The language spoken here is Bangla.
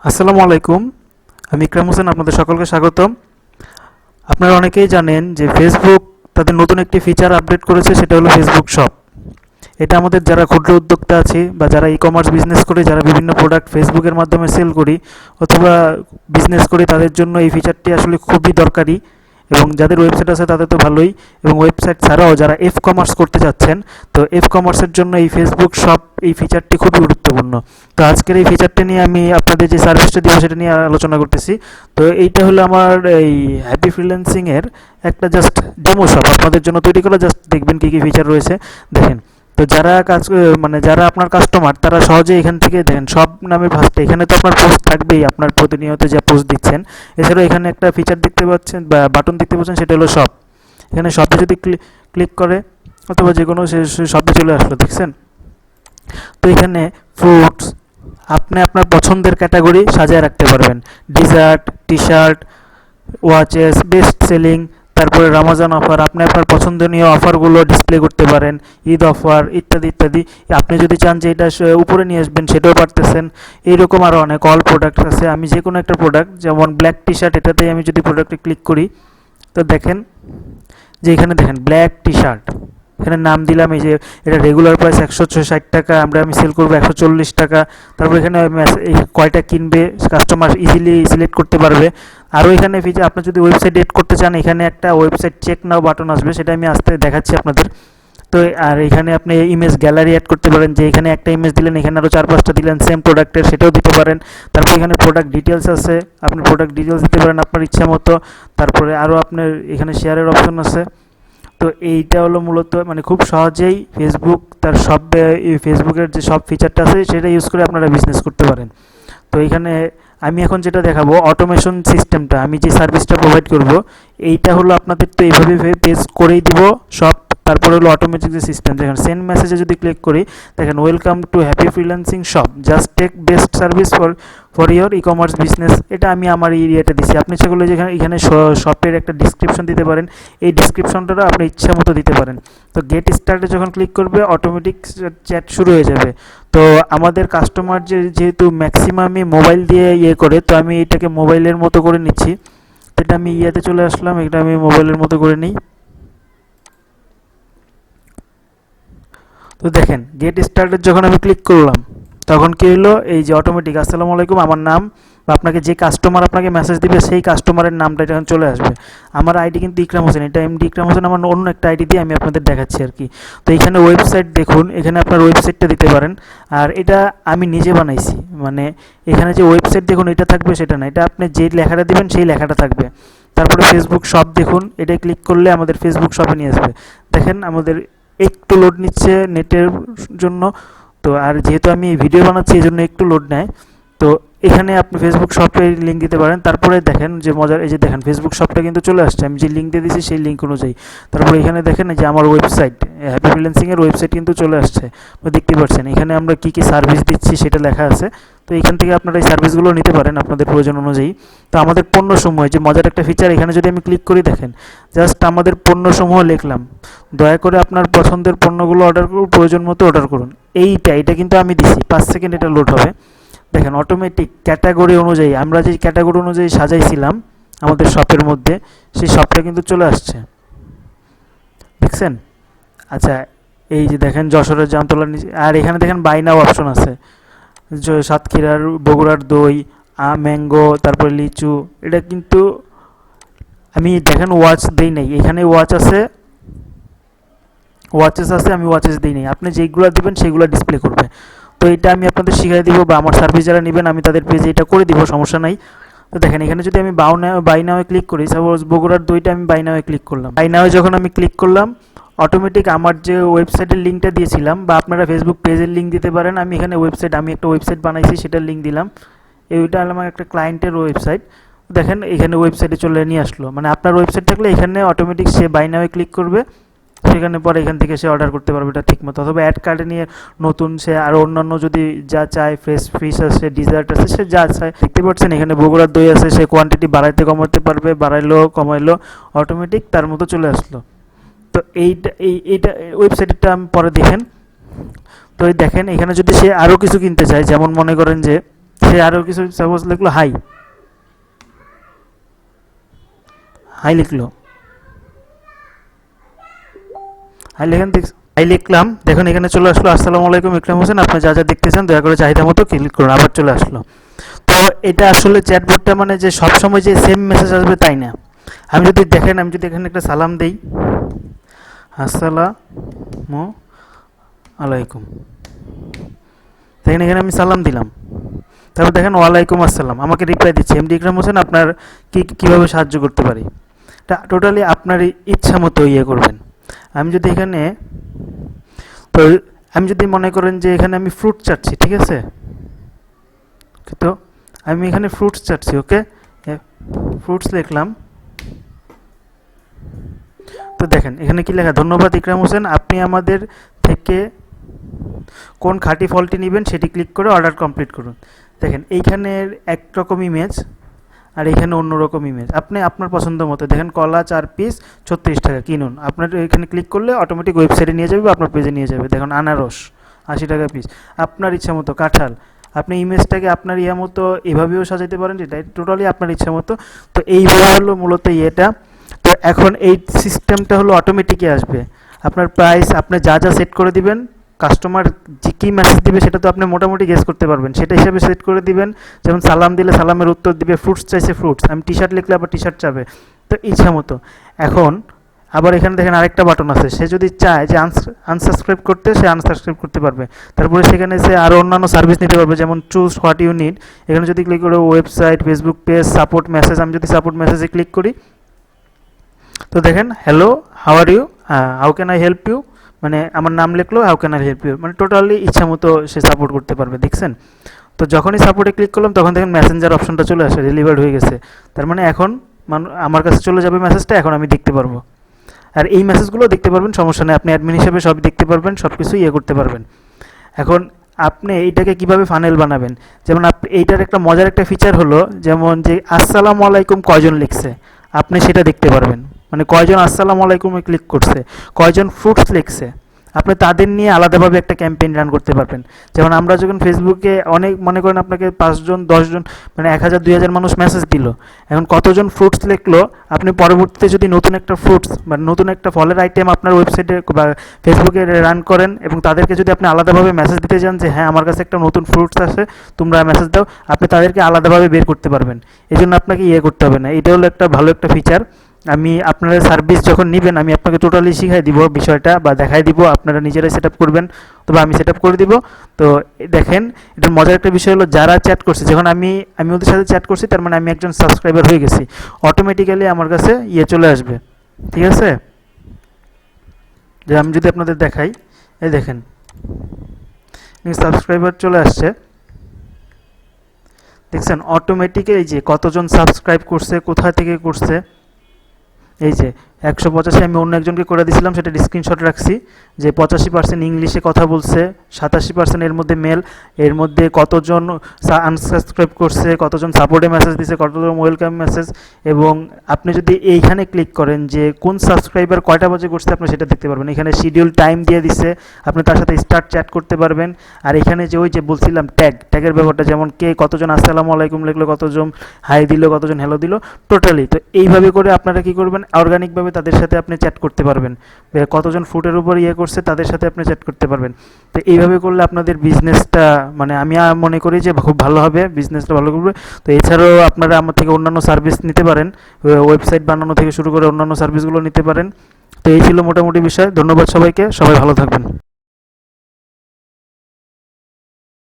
আসসালামু আলাইকুম। আমি ইকরাম হোসেন, আপনাদের সকলকে স্বাগতম। আপনারা অনেকেই জানেন যে ফেসবুক তাদের নতুন একটি ফিচার আপডেট করেছে, সেটা হলো ফেসবুক শপ। এটা আমাদের যারা ক্ষুদ্র উদ্যোক্তা আছি বা যারা ই কমার্স বিজনেস করি, যারা বিভিন্ন প্রোডাক্ট ফেসবুকের মাধ্যমে সেল করি অথবা বিজনেস করি, তাদের জন্য এই ফিচারটি আসলে খুবই দরকারি। এবং যাদের ওয়েবসাইট আছে তাদের তো ভালোই, এবং ওয়েবসাইট ছাড়াও যারা এফ কমার্স করতে যাচ্ছেন, তো এফ কমার্সের জন্য এই ফেসবুক শপ এই ফিচারটি খুবই গুরুত্বপূর্ণ। তো আজকের এই ফিচারটি নিয়ে আমি আপনাদের যে সার্ভিসটা দিব সেটা নিয়ে আলোচনা করতেছি। তো এইটা হলো আমার এই হ্যাপি ফ্রিল্যান্সিংয়ের একটা জাস্ট ডেমো শপ আপনাদের জন্য তৈরি করা। জাস্ট দেখবেন কী কী ফিচার রয়েছে, দেখেন। তো যারা কাজ মানে যারা আপনার কাস্টমার তারা সহজে এখান থেকে দেখেন সব নামে ভাসতে, এখানে তো আপনার পোস্ট থাকবেই, আপনার প্রতিনিয়ত যে পোস্ট দিচ্ছেন। এছাড়াও এখানে একটা ফিচার দেখতে পাচ্ছেন বা বাটন দেখতে পাচ্ছেন, সেটা হলো শপ। এখানে শপে যদি ক্লিক করে অথবা যে কোনো শপে চলে আসলো, দেখছেন। তো এখানে ফ্রুটস, আপনি আপনার পছন্দের ক্যাটাগরি সাজিয়ে রাখতে পারবেন। Dessert, T shirt, watches, best selling, তারপরে রমজান অফার, আপনি আপনার পছন্দনীয় অফারগুলো ডিসপ্লে করতে পারেন, ঈদ অফার ইত্যাদি ইত্যাদি। আপনি যদি চান যে এটা উপরে নিয়ে আসবেন সেটাও পারতেছেন। এইরকম আরও অনেক অল প্রোডাক্ট আছে। আমি যে কোনো একটা প্রোডাক্ট, যেমন ব্ল্যাক টি শার্ট, এটাতেই আমি যদি প্রোডাক্টে ক্লিক করি, তো দেখেন যে এখানে দেখেন ব্ল্যাক টি শার্ট, এখানে নাম দিলাম। এই যে এটা রেগুলার প্রাইস 160 টাকা, আমি সেল করবো 140 টাকা। তারপর এখানে কয়টা কিনবে কাস্টমার ইজিলি সিলেক্ট করতে পারবে। আরও এখানে ফিচার, আপনি যদি ওয়েবসাইট এড করতে চান, এখানে একটা ওয়েবসাইট চেক নাও বাটন আসবে, সেটা আমি আস্তে দেখাচ্ছি আপনাদের। তো আর এখানে আপনি ইমেজ গ্যালারি অ্যাড করতে পারেন, যে এখানে একটা ইমেজ দিলেন, এখানে আরও 4-5টা দিলেন সেম প্রোডাক্টের, সেটাও দিতে পারেন। তারপর এখানে প্রোডাক্ট ডিটেলস আছে, আপনি প্রোডাক্ট ডিটেলস দিতে পারেন আপনার ইচ্ছা মতো। তারপরে আরও আপনার এখানে শেয়ারের অপশন আছে। তো এইটা হলো মূলত মানে খুব সহজেই ফেসবুক তার সব ফেসবুকের যে সব ফিচারটা আছে সেটা ইউজ করে আপনারা বিজনেস করতে পারেন। তো এখানে আমি এখন যেটা দেখাবো অটোমেশন সিস্টেমটা, আমি যে সার্ভিসটা প্রোভাইড করব, এইটা হলো আপনাদের তো এইভাবে পেজ করেই দিব সব। তারপরে হলো অটোমেটিক যে সিস্টেম, দেখেন সেন্ড মেসেজে যদি ক্লিক করি, দেখেন welcome to happy freelancing shop, just take best service for your e commerce business. এটা আমি আমার এরিয়াতে দিচ্ছি। আপনি ইচ্ছা করলে যেখানে এখানে শপের একটা ডিসক্রিপশন দিতে পারেন, এই ডিসক্রিপশনটা আপনি ইচ্ছা মতো দিতে পারেন। তো গেট স্টার্টে যখন ক্লিক করবে অটোমেটিক চ্যাট শুরু হয়ে যাবে। তো আমাদের কাস্টমার যেহেতু ম্যাক্সিমামই মোবাইল দিয়ে করে, তো আমি এটাকে মোবাইলের মতো করে নিচ্ছি। তো এটা আমি ইয়াতে চলে আসলাম, এটা আমি মোবাইলের মতো করে নিই। তো দেখেন গেট স্টার্টেড যখন আমি ক্লিক করলাম, তখন কী হলো, এই যে অটোমেটিক আসসালামু আলাইকুম, আমার নাম বা আপনাকে যে কাস্টমার আপনাকে মেসেজ দিবে সেই কাস্টমারের নামটা যখন চলে আসবে। আমার আইডি কিন্তু ইকরাম হোসেন, এটা এমডি ইকরাম হোসেন, আমার অন্য একটা আইডি দিয়ে আমি আপনাদের দেখাচ্ছি আর কি। তো এখানে ওয়েবসাইট দেখুন, এখানে আপনার ওয়েবসাইটটা দিতে পারেন। আর এটা আমি নিজে বানাইছি, মানে এখানে যে ওয়েবসাইট দেখুন এটা থাকবে সেটা না, এটা আপনি যে লেখাটা দিবেন সেই লেখাটা থাকবে। তারপরে ফেসবুক শপ দেখুন, এটাই ক্লিক করলে আমাদের ফেসবুক শপে নিয়ে আসবে। দেখেন আমাদের একটু লোড নিচ্ছে নেটের জন্য। তো আর যেহেতু আমি ভিডিও বানাচ্ছি এই জন্য একটু লোড নেয়। তো এখানে আপনি ফেসবুক শপে লিঙ্ক দিতে পারেন। তারপরে দেখেন যে মজার, এই যে দেখেন ফেসবুক শপটা কিন্তু চলে আসছে, আমি যে লিঙ্ক দিয়ে দিয়েছি সেই লিঙ্ক অনুযায়ী। তারপরে এখানে দেখেন যে আমার ওয়েবসাইট হ্যাপি ফ্রিল্যান্সিংয়ের ওয়েবসাইট কিন্তু চলে আসছে, দেখতে পাচ্ছেন। এখানে আমরা কী কী সার্ভিস দিচ্ছি সেটা লেখা আছে। তো এখান থেকে আপনারা এই সার্ভিসগুলো নিতে পারেন আপনাদের প্রয়োজন অনুযায়ী। তো আমাদের পণ্যসমূহ, যে মজার একটা ফিচার, এখানে যদি আমি ক্লিক করি, দেখেন জাস্ট আমাদের পণ্যসমূহ লিখলাম, দয়া করে আপনার পছন্দের পণ্যগুলো অর্ডার করুন, প্রয়োজন মতো অর্ডার করুন। এটা কিন্তু আমি দিছি, 5 সেকেন্ড এটা লোড হবে। দেখেন অটোমেটিক ক্যাটাগরি অনুযায়ী, আমরা যে ক্যাটাগরি অনুযায়ী সাজাইছিলাম আমাদের শপের মধ্যে, সেই শপটা কিন্তু চলে আসছে, দেখছেন। আচ্ছা, এই যে দেখেন যশোরের জামতলার নিচে, আর এখানে দেখেন বাই নাও অপশন আছে, সাতক্ষীরার বগুড়ার দই, ম্যাঙ্গো, তারপরে লিচু। এটা কিন্তু আমি দেখেন ওয়াচ দেই নাই, এখানে ওয়াচ আছে, ওয়াচেস আছে, আমি ওয়াচেস দিই নাই। আপনি যেইগুলো দিবেন সেইগুলো ডিসপ্লে করবে। তো এটা আমি আপনাদের শিখিয়ে দিব, বা আমার সার্ভিস যারা নেবেন আমি তাদের পেজে এটা করে দিব, সমস্যা নাই। তো দেখেন এখানে যদি আমি বাই নাওয়ে ক্লিক করি, সাপোজ বগুড়ার দইটা আমি বাই নাওয়ে ক্লিক করলাম। বাই নাওয়ে যখন আমি ক্লিক করলাম, অটোমেটিক আমার যে ওয়েবসাইটের লিঙ্কটা দিয়েছিলাম, বা আপনারা ফেসবুক পেজের লিঙ্ক দিতে পারেন। আমি এখানে আমি একটা ওয়েবসাইট বানাইছি, সেটার লিঙ্ক দিলাম। এইটা আমার একটা ক্লায়েন্টের ওয়েবসাইট। দেখেন এখানে ওয়েবসাইটে চলে নিয়ে আসলো, মানে আপনার ওয়েবসাইট থাকলে এখানে অটোমেটিক সে বাই নাওয়ে ক্লিক করবে, সেখানে পরে এখান থেকে সে অর্ডার করতে পারবে এটা ঠিকমতো। অথবা অ্যাড কার্ডে নিয়ে নতুন সে আরও অন্যান্য যদি যা চায়, ফ্রেশ ফিশ আছে, ডিজার্ট আছে, সে যা চায়, দেখতে পাচ্ছেন এখানে বগুড়ার দই আছে, সে কোয়ান্টিটি বাড়াইতে কমাতে পারবে, বাড়াইলো কমাইলো, অটোমেটিক তার মতো চলে আসলো। তো এইটা ওয়েবসাইটটা আমি পরে দেখেন। তো এই দেখেন এখানে যদি সে আরও কিছু কিনতে চায়, যেমন মনে করেন যে সে আরও কিছু সাপোজ লিখলো হাই, হাই লিখলো, হাই লেখেন হাই লিখলাম, দেখুন এখানে চলে আসলো আসসালামু আলাইকুম ইকরাম হোসেন, আপনি যা যা দেখতে চান দয়া করে চাহিদা মতো ক্লিক করুন, আবার চলে আসলো। তো এটা আসলে চ্যাটবটটা মানে যে সবসময় যে সেম মেসেজ আসবে তাই না। আমি যদি দেখেন, আমি যদি এখানে একটা সালাম দেই, আসসালামু আলাইকুম, দেখেন এখানে আমি সালাম দিলাম, তারপর দেখেন ওয়ালাইকুম আসসালাম, আমাকে রিপ্লাই দিচ্ছে এমডি ইকরাম হোসেন আপনার কীভাবে সাহায্য করতে পারি। এটা টোটালি আপনার ইচ্ছা মতো ইয়ে করবেন। আমি যদি এখানে, তো আমি যদি মনে করেন যে এখানে আমি ফ্রুট চাচ্ছি, ঠিক আছে, তো আমি এখানে ফ্রুটস চাচ্ছি, ওকে, ফ্রুটস লিখলাম। তো দেখেন এখানে কি লেখা, ধন্যবাদ ইকরাম হোসেন, আপনি আমাদের থেকে কোন খাঁটি ফলটি নেবেন সেটি ক্লিক করে অর্ডার কমপ্লিট করুন। দেখেন এইখানের একরকম ইমেজ আর এখানে অন্যরকম ইমেজ, আপনি আপনার পছন্দ মতো দেখেন, কলা 4 পিস 36 টাকা কিনুন, আপনার এখানে ক্লিক করলে অটোমেটিক ওয়েবসাইটে নিয়ে যাবে বা আপনার পেজে নিয়ে যাবে। দেখুন আনারস 80 টাকা পিস, আপনার ইচ্ছা মতো কাঁঠাল, আপনি ইমেজটাকে আপনার ইয়া মতো এভাবেও সাজাতে পারেন, যেটা টোটালি আপনার ইচ্ছা মতো। তো এইভাবে হলো মূলত ইয়েটা। তো এখন এই সিস্টেমটা হলো অটোমেটিকই আসবে, আপনার প্রাইস আপনি যা যা সেট করে দিবেন, কাস্টমার যে কী মেসেজ দিবে সেটা তো আপনি মোটামুটি গেস করতে পারবেন, সেটা হিসাবে সেট করে দিবেন। যেমন সালাম দিলে সালামের উত্তর দিবে, ফ্রুটস চাইছে ফ্রুটস, আমি টি শার্ট লিখলে আবার টি শার্ট চাবে, তো ইচ্ছা মতো। এখন আবার এখানে দেখেন আরেকটা বাটন আছে, সে যদি চায় যে আনসাবস্ক্রাইব করতে, সে আনসাবস্ক্রাইব করতে পারবে। তারপরে সেখানে সে আরও অন্যান্য সার্ভিস নিতে পারবে, যেমন চুজ হোয়াট ইউ নিড, এখানে যদি ক্লিক করে website, Facebook page, support message, আমি যদি সাপোর্ট মেসেজে ক্লিক করি, তো দেখেন hello how are you, how can I help you, মানে আমার নাম লিখলো how can I help you, মানে টোটালি ইচ্ছা মতো সে সাপোর্ট করতে পারবে, দেখছেন। তো যখনই সাপোর্টে ক্লিক করলাম তখন দেখেন মেসেঞ্জার অপশনটা চলে আসে, ডেলিভার্ড হয়ে গেছে, তার মানে এখন আমার কাছে চলে যাবে মেসেজটা, এখন আমি দেখতে পারবো। আর এই মেসেজগুলো দেখতে পারবেন, সমস্যা নেই, আপনি অ্যাডমিন হিসেবে সব দেখতে পারবেন, সব কিছু ইয়ে করতে পারবেন। এখন আপনি এইটাকে কিভাবে ফানেল বানাবেন, যেমন এইটার একটা মজার একটা ফিচার হলো, যেমন যে আসসালামু আলাইকুম কয়জন লিখছে আপনি সেটা দেখতে পারবেন, মানে কয়জন আসসালামু আলাইকুমে ক্লিক করছে, কয়জন ফ্রুটস লিখছে, আপনি তাদের নিয়ে আলাদাভাবে একটা ক্যাম্পেইন রান করতে পারবেন। যেমন আমরা যখন ফেসবুকে অনেক মনে করেন আপনাকে 5 জন 10 জন মানে 1000 2000 মানুষ মেসেজ দিল, এখন কতজন ফ্রুটস লিখলো, আপনি পরবর্তীতে যদি নতুন একটা ফ্রুটস বা নতুন একটা ফলের আইটেম আপনার ওয়েবসাইটে বা ফেসবুকে রান করেন এবং তাদেরকে যদি আপনি আলাদাভাবে মেসেজ দিতে চান যে হ্যাঁ আমার কাছে একটা নতুন ফ্রুটস আছে তোমরা মেসেজ দাও, আপনি তাদেরকে আলাদাভাবে বের করতে পারবেন। এই জন্য আপনাকে ইয়ে করতে হবে না, এটা হলো একটা ভালো একটা ফিচার। আমি আপনারা সার্ভিস যখন নেবেন আমি আপনাকে টোটালি শিখাই দিব বিষয়টা বা দেখাই দিব, আপনারা নিজেরাই সেট আপ করবেন, তবে আমি সেট আপ করে দিব। তো দেখেন এটার মজার একটা বিষয় হলো, যারা চ্যাট করছে, যখন আমি ওদের সাথে চ্যাট করছি তার মানে আমি একজন সাবস্ক্রাইবার হয়ে গেছি, অটোমেটিক্যালি আমার কাছে ইয়ে চলে আসবে, ঠিক আছে। যে আমি যদি আপনাদের দেখাই, এই দেখেন সাবস্ক্রাইবার চলে আসছে, দেখছেন অটোমেটিক্যালি যে কতজন সাবস্ক্রাইব করছে, কোথা থেকে করছে, এই যে 185 আমি অন্য একজনকে করে দিয়েছিলাম, সেটা স্ক্রিনশট রাখছি, যে 85% ইংলিশে কথা বলছে, 87% এর মধ্যে মেল, এর মধ্যে কতজন আনসাবস্ক্রাইব করছে, কতজন সাপোর্টে মেসেজ দিছে, কতজন ওয়েলকাম মেসেজ। এবং আপনি যদি এইখানে ক্লিক করেন যে কোন সাবস্ক্রাইবার কয়টা বাজে করছে আপনি সেটা দেখতে পারবেন, এখানে শিডিউল টাইম দিয়ে দিছে, আপনি তার সাথে স্টার্ট চ্যাট করতে পারবেন। আর এখানে যে ওই যে বলছিলাম ট্যাগের ব্যাপারটা, যেমন কে কতজন আসসালামু আলাইকুম লিখলো, কতজন হাই দিল, কতজন হ্যালো দিল, টোটালি। তো এইভাবে করে আপনারা কি করবেন, অর্গানিকভাবে তাদের সাথে আপনি চ্যাট করতে পারবেন, কতজন ফুটের উপর ইয়ে করছে তাদের সাথে আপনি চ্যাট করতে পারবেন। তো এইভাবে করলে আপনাদের বিজনেসটা মানে আমি মনে করি যে খুব ভালো হবে, বিজনেসটা ভালো করবে। তো এছাড়াও আপনারা আমার থেকে অন্যান্য সার্ভিস নিতে পারেন, ওয়েবসাইট বানানো থেকে শুরু করে অন্যান্য সার্ভিসগুলো নিতে পারেন। তো এই ছিল মোটামুটি বিষয়। ধন্যবাদ সবাইকে, সবাই ভালো থাকবেন।